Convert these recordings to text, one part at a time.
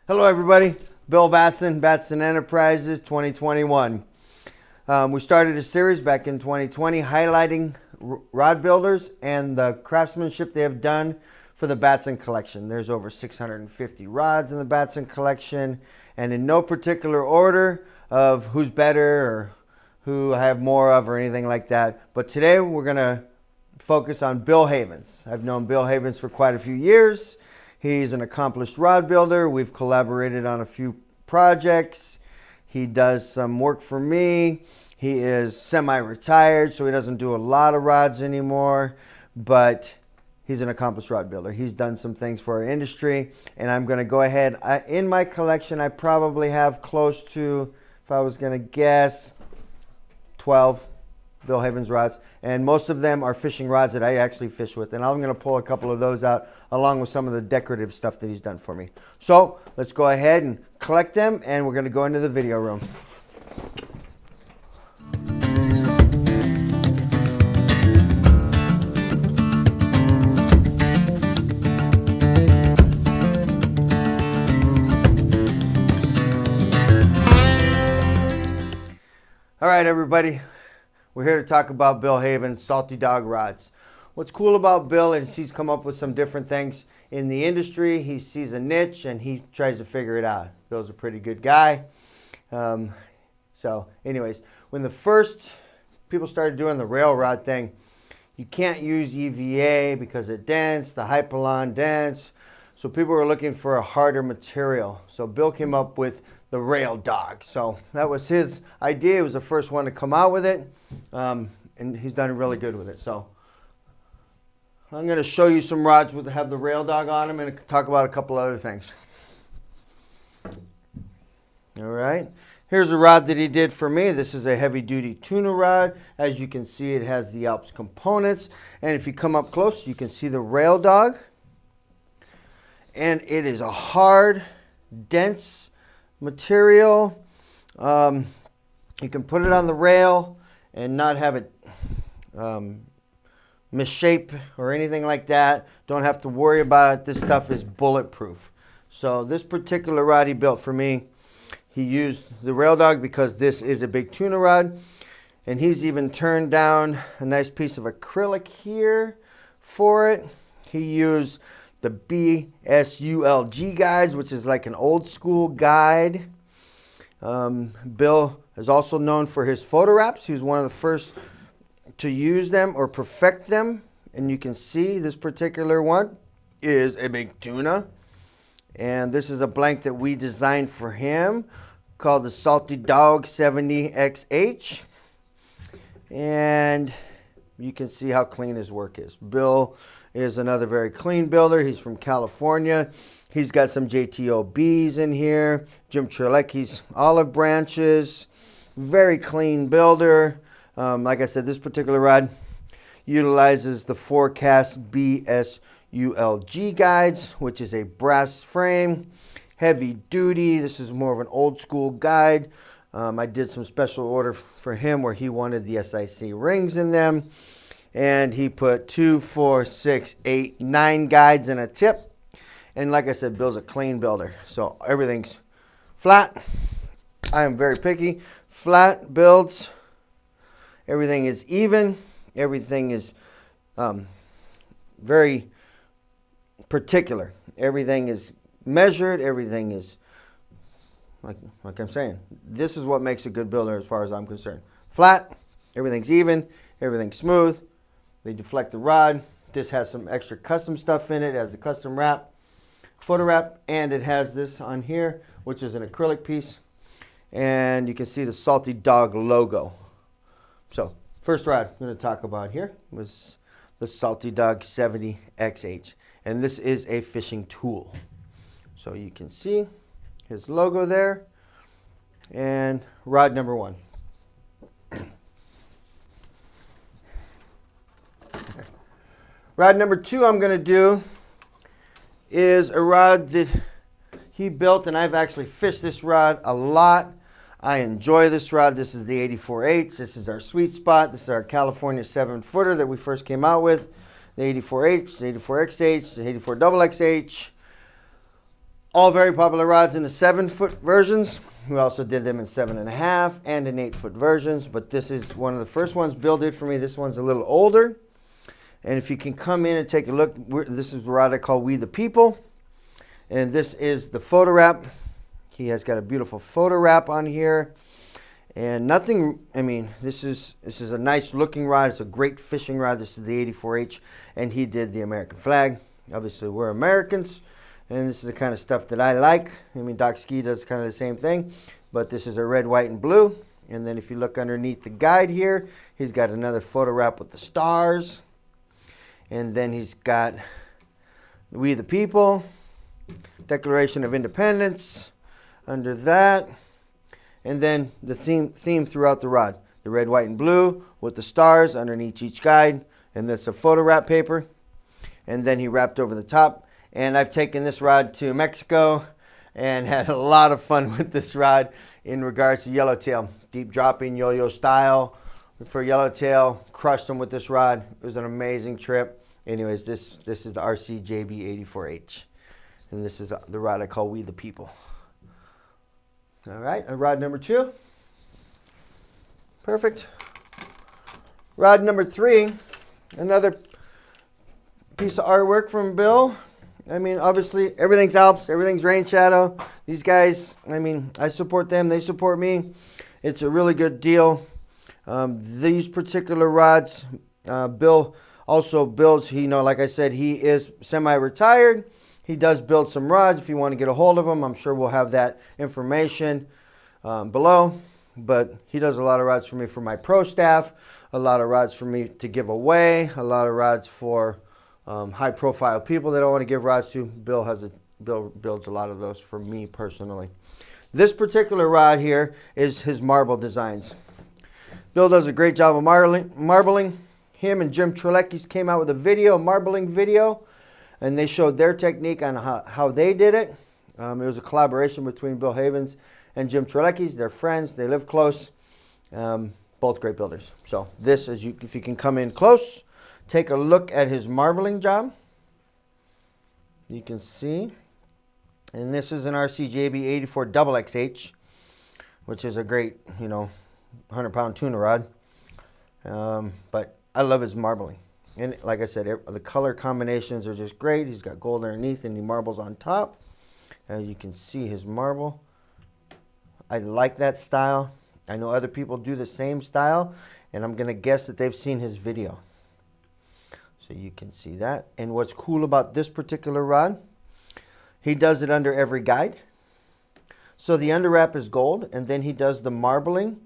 Hello everybody, Bill Batson, Batson Enterprises 2021. We started a series back in 2020 highlighting rod builders and the craftsmanship they have done for the Batson collection. There's over 650 rods in the Batson collection, and in no particular order of who's better or who I have more of or anything like that. But today we're going to focus on Bill Havens. I've known Bill Havens for quite a few years. He's an accomplished rod builder. We've collaborated on a few projects. He does some work for me. He is semi-retired, so he doesn't do a lot of rods anymore, but he's an accomplished rod builder. He's done some things for our industry, and I'm going to go ahead. In my collection, I probably have close to, if I was going to guess, 12 Bill Havens rods, and most of them are fishing rods that I actually fish with, and I'm going to pull a couple of those out along with some of the decorative stuff that he's done for me. So let's go ahead and collect them, and we're going to go into the video room. All right, everybody. We're here to talk about Bill Havens, Salty Dawg Rods. What's cool about Bill is he's come up with some different things in the industry. He sees a niche and he tries to figure it out. Bill's a pretty good guy. So anyways, when the first people started doing the rail rod thing, you can't use EVA because it dents, the Hypalon dents. So people were looking for a harder material. So Bill came up with the Rail Dawg. So that was his idea. He was the first one to come out with it. And he's done really good with it. So I'm going to show you some rods that have the Rail Dawg on them and talk about a couple other things. All right. Here's a rod that he did for me. This is a heavy duty Tuna rod. As you can see, it has the Alps components. And if you come up close, you can see the Rail Dawg. And it is a hard, dense material. You can put it on the rail and not have it misshape or anything like that. Don't have to worry about it. This stuff is bulletproof. So this particular rod he built for me, he used the Rail Dawg because this is a big Tuna rod. And he's even turned down a nice piece of acrylic here for it. He used the BSULG guides, which is like an old school guide. Bill is also known for his photo wraps. He was one of the first to use them or perfect them. And you can see this particular one is a big Tuna. And this is a blank that we designed for him called the Salty Dawg 70XH. And you can see how clean his work is. Bill is another very clean builder. He's from California. He's got some JTOBs in here. Jim Trelecki's olive branches. Very clean builder. Like I said, this particular rod utilizes the Forecast BSULG guides, which is a brass frame, heavy duty. This is more of an old school guide. I did some special order for him where he wanted the SIC rings in them. And he put 2, 4, 6, 8, 9 guides in a tip. And like I said, Bill's a clean builder. So everything's flat. I am very picky. Flat builds. Everything is even. Everything is very particular. Everything is measured. Everything is, like I'm saying, this is what makes a good builder as far as I'm concerned. Flat. Everything's even. Everything's smooth. They deflect the rod. This has some extra custom stuff in it. It has the custom wrap, photo wrap, and it has this on here, which is an acrylic piece. And you can see the Salty Dawg logo. So, first rod I'm going to talk about here was the Salty Dawg 70XH. And this is a fishing tool. So you can see his logo there. And rod number 1. Rod number 2 I'm going to do is a rod that he built, and I've actually fished this rod a lot. I enjoy this rod. This is the 84H. This is our sweet spot. This is our California 7-footer that we first came out with. The 84H, the 84XH, the 84XXH. All very popular rods in the 7-foot versions. We also did them in 7.5 and in 8-foot versions, but this is one of the first ones Bill did for me. This one's a little older. And if you can come in and take a look, this is the rod I call We the People. And this is the photo wrap. He has got a beautiful photo wrap on here. And nothing, I mean, this is a nice looking rod. It's a great fishing rod. This is the 84H, and he did the American flag. Obviously, we're Americans, and this is the kind of stuff that I like. I mean, Doc Ski does kind of the same thing, but this is a red, white, and blue. And then if you look underneath the guide here, he's got another photo wrap with the stars. And then he's got We the People, Declaration of Independence under that. And then the theme throughout the rod, the red, white, and blue with the stars underneath each guide. And that's a photo wrap paper. And then he wrapped over the top. And I've taken this rod to Mexico and had a lot of fun with this rod in regards to yellowtail. Deep dropping yo-yo style for yellowtail. Crushed them with this rod. It was an amazing trip. Anyways, this is the RCJB 84H. And this is the rod I call We the People. All right, and rod number 2. Perfect. Rod number 3, another piece of artwork from Bill. I mean, obviously, everything's Alps, everything's Rainshadow. These guys, I mean, I support them, they support me. It's a really good deal. These particular rods, Bill also builds, like I said, he is semi-retired. He does build some rods. If you want to get a hold of him, I'm sure we'll have that information below. But he does a lot of rods for me for my pro staff, a lot of rods for me to give away, a lot of rods for high-profile people that I want to give rods to. Bill builds a lot of those for me personally. This particular rod here is his marble designs. Bill does a great job of marbling. Him and Jim Trelecki's came out with a video, marbling video. And they showed their technique on how they did it. It was a collaboration between Bill Havens and Jim Trelecki's. They're friends. They live close. Both great builders. So this, if you can come in close, take a look at his marbling job. You can see. And this is an RCJB 84 XXH, which is a great, 100-pound tuna rod. But I love his marbling. And like I said, the color combinations are just great. He's got gold underneath and he marbles on top. As you can see his marble. I like that style. I know other people do the same style, and I'm going to guess that they've seen his video. So you can see that. And what's cool about this particular rod, he does it under every guide. So the underwrap is gold, and then he does the marbling,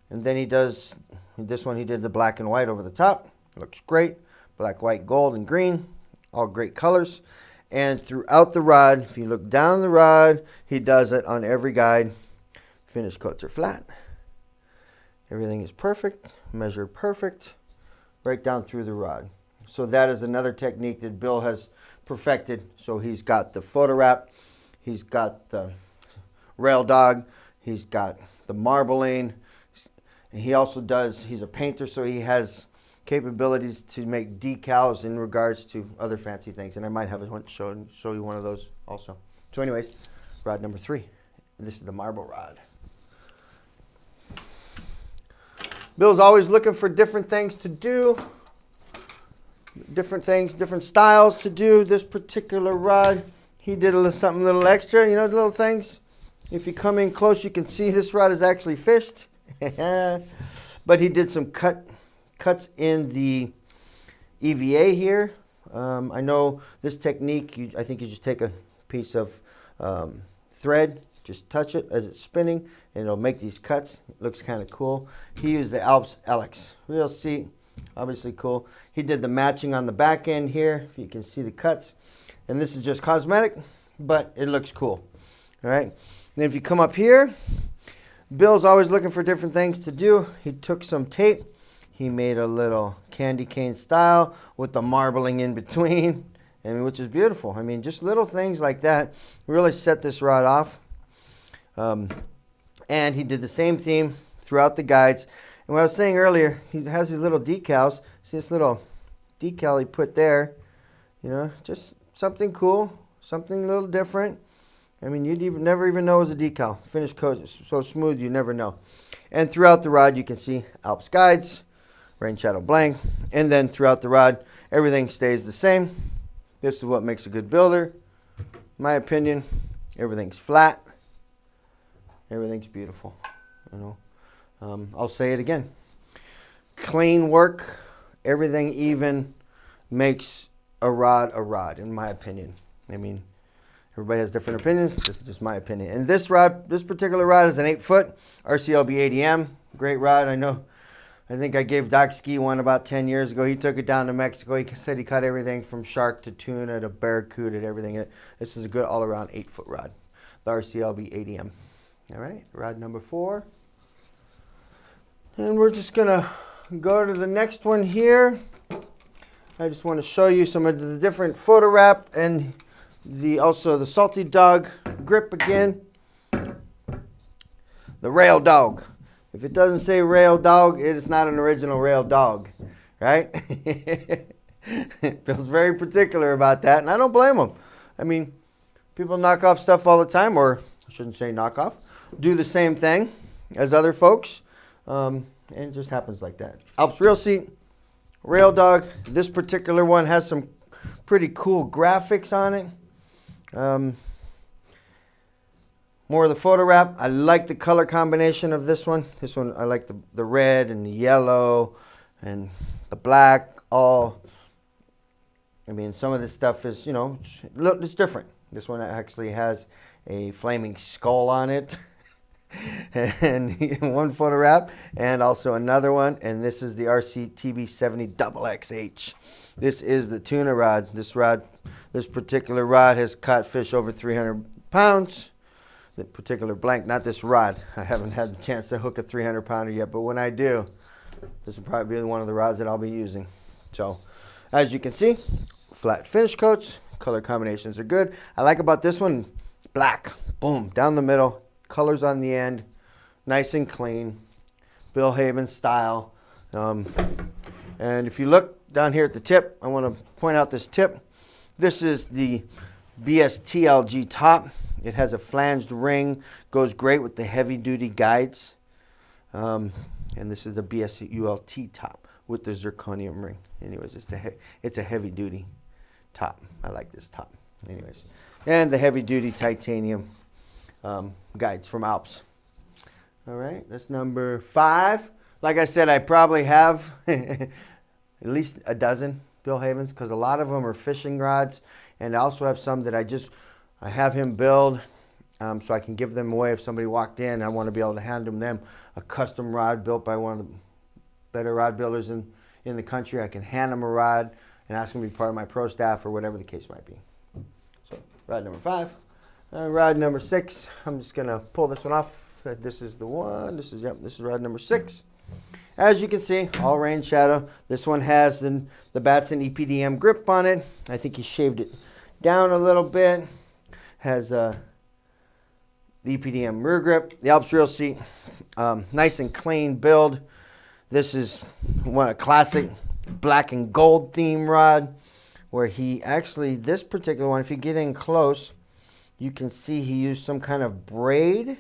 and then he does, this one he did the black and white over the top. Looks great. Black, white, gold, and green. All great colors. And throughout the rod, if you look down the rod, he does it on every guide. Finish coats are flat. Everything is perfect. Measured perfect. Right down through the rod. So that is another technique that Bill has perfected. So he's got the photo wrap. He's got the rail dog. He's got the marbling. And he also does, he's a painter, so he has capabilities to make decals in regards to other fancy things. And I might have one show you one of those also. So anyways, rod number 3. And this is the marble rod. Bill's always looking for different things to do. Different things, different styles to do. This particular rod, he did something a little extra, the little things. If you come in close, you can see this rod is actually fished. But he did some cuts in the EVA here. I know this technique, I think you just take a piece of thread, just touch it as it's spinning, and it'll make these cuts. It looks kind of cool. He used the Alps Alex. Real seat, obviously cool. He did the matching on the back end here, if you can see the cuts. And this is just cosmetic, but it looks cool. All right. And then if you come up here, Bill's always looking for different things to do. He took some tape. He made a little candy cane style with the marbling in between, which is beautiful. I mean, just little things like that really set this rod off. And he did the same theme throughout the guides. And what I was saying earlier, he has these little decals. See this little decal he put there? Just something cool, something a little different. I mean, never even know it was a decal. Finish coat is so smooth, you never know. And throughout the rod, you can see Alps guides, Rainshadow blank, and then throughout the rod, everything stays the same. This is what makes a good builder. In my opinion, everything's flat. Everything's beautiful. You know, I'll say it again. Clean work, everything even makes a rod, in my opinion. I mean, everybody has different opinions. This is just my opinion. And this particular rod is an 8-foot RCLB 80M. Great rod. I think I gave Doc Ski one about 10 years ago. He took it down to Mexico. He said he caught everything from shark to tuna to barracuda to everything. This is a good all-around 8-foot rod, the RCLB 80M. All right, rod number 4. And we're just going to go to the next one here. I just want to show you some of the different photo wrap and also the Salty Dawg grip again. The Rail Dog. If it doesn't say Rail Dog, it is not an original Rail Dog, right? Feels very particular about that, and I don't blame them. I mean, people knock off stuff all the time, or I shouldn't say knock off, do the same thing as other folks, and it just happens like that. Alps Reel Seat, Rail Dog. This particular one has some pretty cool graphics on it. More of the photo wrap. I like the color combination of this one. This one, I like the red and the yellow and the black. I mean, some of this stuff is, you know, it's different. This one actually has a flaming skull on it. And one photo wrap, and also another one. And this is the RCTB 70 XXH. This is the tuna rod. This particular rod has caught fish over 300 pounds. The particular blank, not this rod. I haven't had the chance to hook a 300 pounder yet, but when I do, this will probably be one of the rods that I'll be using. So, as you can see, flat finish coats, color combinations are good. I like about this one, black, boom, down the middle, colors on the end, nice and clean, Bill Haven style. And if you look down here at the tip, I want to point out this tip. This is the BSTLG top. It has a flanged ring, goes great with the heavy duty guides. And this is the BSULT top with the zirconium ring. Anyways, it's a heavy duty top. I like this top. Anyways, and the heavy duty titanium guides from Alps. All right, that's number 5. Like I said, I probably have at least a dozen Bill Havens, because a lot of them are fishing rods, and I also have some that I have him build so I can give them away if somebody walked in. I want to be able to hand them a custom rod built by one of the better rod builders in the country. I can hand them a rod and ask them to be part of my pro staff or whatever the case might be. So rod number 5. Rod number 6, I'm just going to pull this one off. This is the one. This is rod number 6. As you can see, all Rainshadow. This one has the Batson EPDM grip on it. I think he shaved it down a little bit. Has the EPDM rear grip. The Alps Reel Seat, nice and clean build. This is a classic black and gold theme rod, where this particular one, if you get in close, you can see he used some kind of braid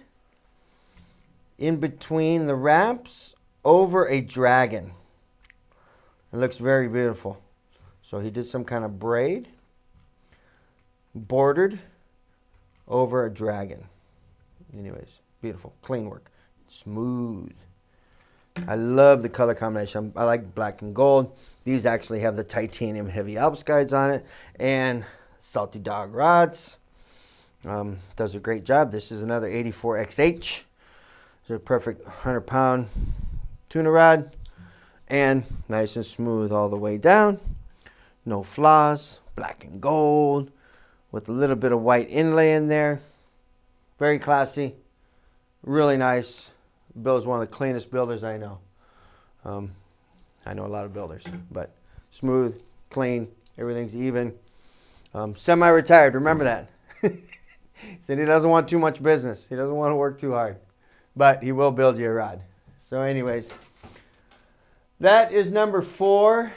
in between the wraps over a dragon. It looks very beautiful. So he did some kind of braid bordered over a dragon. Anyways, beautiful, clean work, smooth. I love the color combination. I like black and gold. These actually have the titanium heavy Alps guides on it, and Salty Dawg Rods. Does a great job. This is another 84 XH. It's a perfect 100-pound tuna rod, and nice and smooth all the way down. No flaws, black and gold, with a little bit of white inlay in there. Very classy, really nice. Bill is one of the cleanest builders I know. I know a lot of builders, but smooth, clean, everything's even. Semi-retired, remember that. Said he doesn't want too much business. He doesn't want to work too hard, but he will build you a rod. So anyways, that is number 4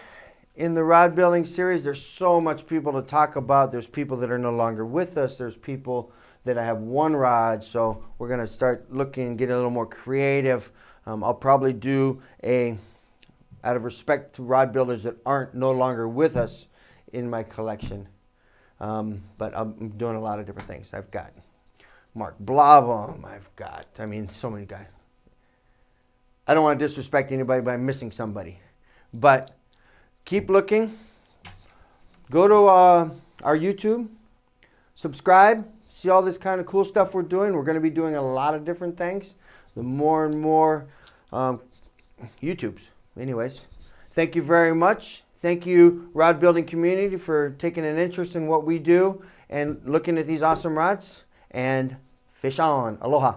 in the rod building series. There's so much people to talk about. There's people that are no longer with us. There's people that I have one rod, so we're gonna start looking and get a little more creative. I'll probably do out of respect to rod builders that aren't no longer with us in my collection. But I'm doing a lot of different things. I've got Mark Blobum. I've got, so many guys. I don't want to disrespect anybody by missing somebody. But keep looking. Go to our YouTube. Subscribe. See all this kind of cool stuff we're doing. We're going to be doing a lot of different things. The more and more YouTubes. Anyways, thank you very much. Thank you, rod building community, for taking an interest in what we do and looking at these awesome rods. And fish on. Aloha.